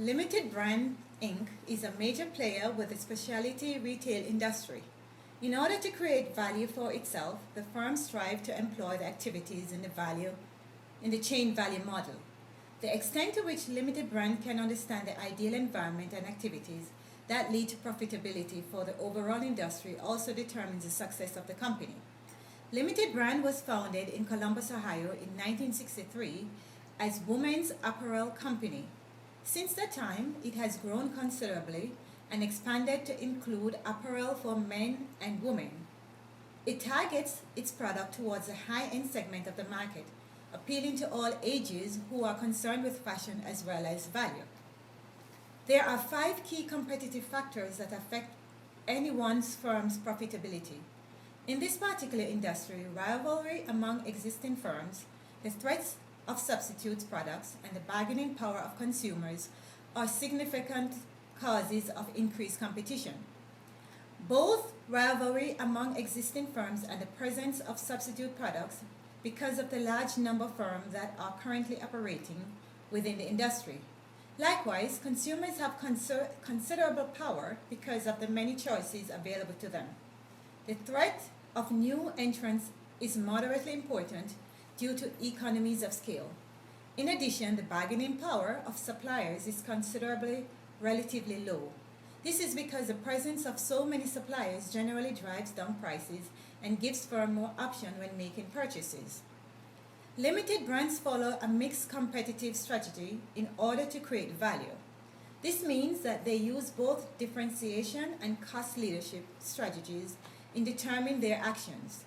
Limited Brand Inc. is a major player with the specialty retail industry. In order to create value for itself, the firm strives to employ the activities in the chain value model. The extent to which limited brand can understand the ideal environment and activities that lead to profitability for the overall industry also determines the success of the company. Limited Brand was founded in Columbus, Ohio in 1963 as Women's Apparel Company. Since that time, it has grown considerably and expanded to include apparel for men and women. It targets its product towards a high-end segment of the market, appealing to all ages who are concerned with fashion as well as value. There are 5 key competitive factors that affect any one firm's profitability. In this particular industry, rivalry among existing firms, the threats of substitute products, and the bargaining power of consumers are significant causes of increased competition. Both rivalry among existing firms and the presence of substitute products because of the large number of firms that are currently operating within the industry. Likewise, consumers have considerable power because of the many choices available to them. The threat of new entrants is moderately important due to economies of scale. In addition, the bargaining power of suppliers is considerably relatively low. This is because the presence of so many suppliers generally drives down prices and gives firms more option when making purchases. Limited brands follow a mixed competitive strategy in order to create value. This means that they use both differentiation and cost leadership strategies in determining their actions.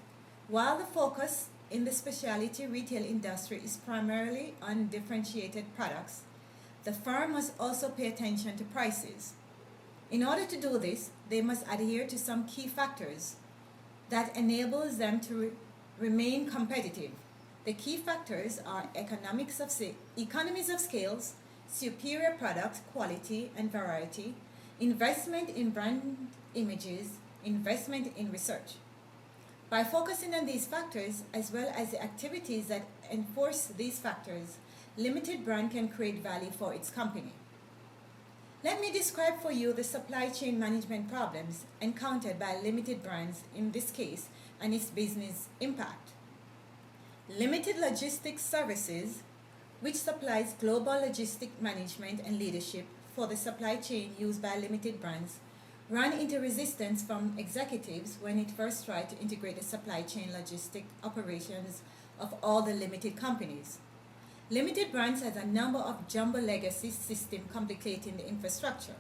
While the focus in the specialty retail industry is primarily on differentiated products, the firm must also pay attention to prices. In order to do this, they must adhere to some key factors that enables them to remain competitive. The key factors are economies of scales, superior product quality and variety, investment in brand images, investment in research. By focusing on these factors, as well as the activities that enforce these factors, Limited Brand can create value for its company. Let me describe for you the supply chain management problems encountered by Limited Brands in this case and its business impact. Limited Logistics Services, which supplies global logistic management and leadership for the supply chain used by Limited Brands, ran into resistance from executives when it first tried to integrate the supply chain logistic operations of all the limited companies. Limited Brands has a number of jumbo legacy systems complicating the infrastructure.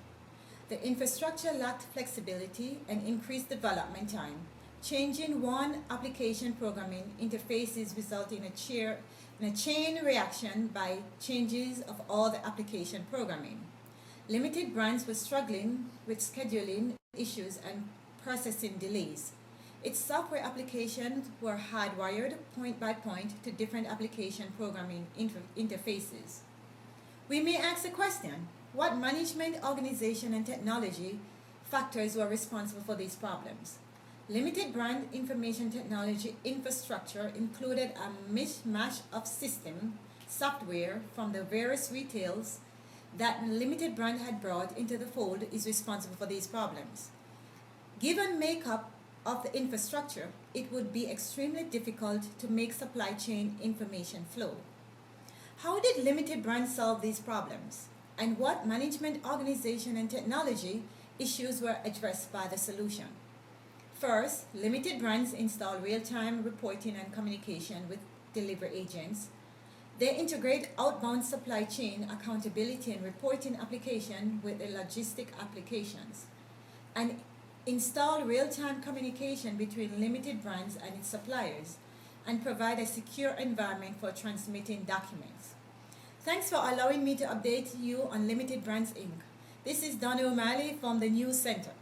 The infrastructure lacked flexibility and increased development time. Changing one application programming interfaces resulting in a chain reaction by changes of all the application programming. Limited Brands was struggling with scheduling issues and processing delays. Its software applications were hardwired point by point to different application programming interfaces. We may ask the question, what management, organization, and technology factors were responsible for these problems? Limited Brand information technology infrastructure included a mishmash of software from the various retails that Limited Brand had brought into the fold is responsible for these problems. Given makeup of the infrastructure, it would be extremely difficult to make supply chain information flow. How did Limited Brand solve these problems? And what management, organization, and technology issues were addressed by the solution? First, Limited Brands install real-time reporting and communication with delivery agents. They integrate outbound supply chain accountability and reporting application with the logistic applications, and install real-time communication between Limited Brands and its suppliers, and provide a secure environment for transmitting documents. Thanks for allowing me to update you on Limited Brands Inc. This is Donna from the News Center.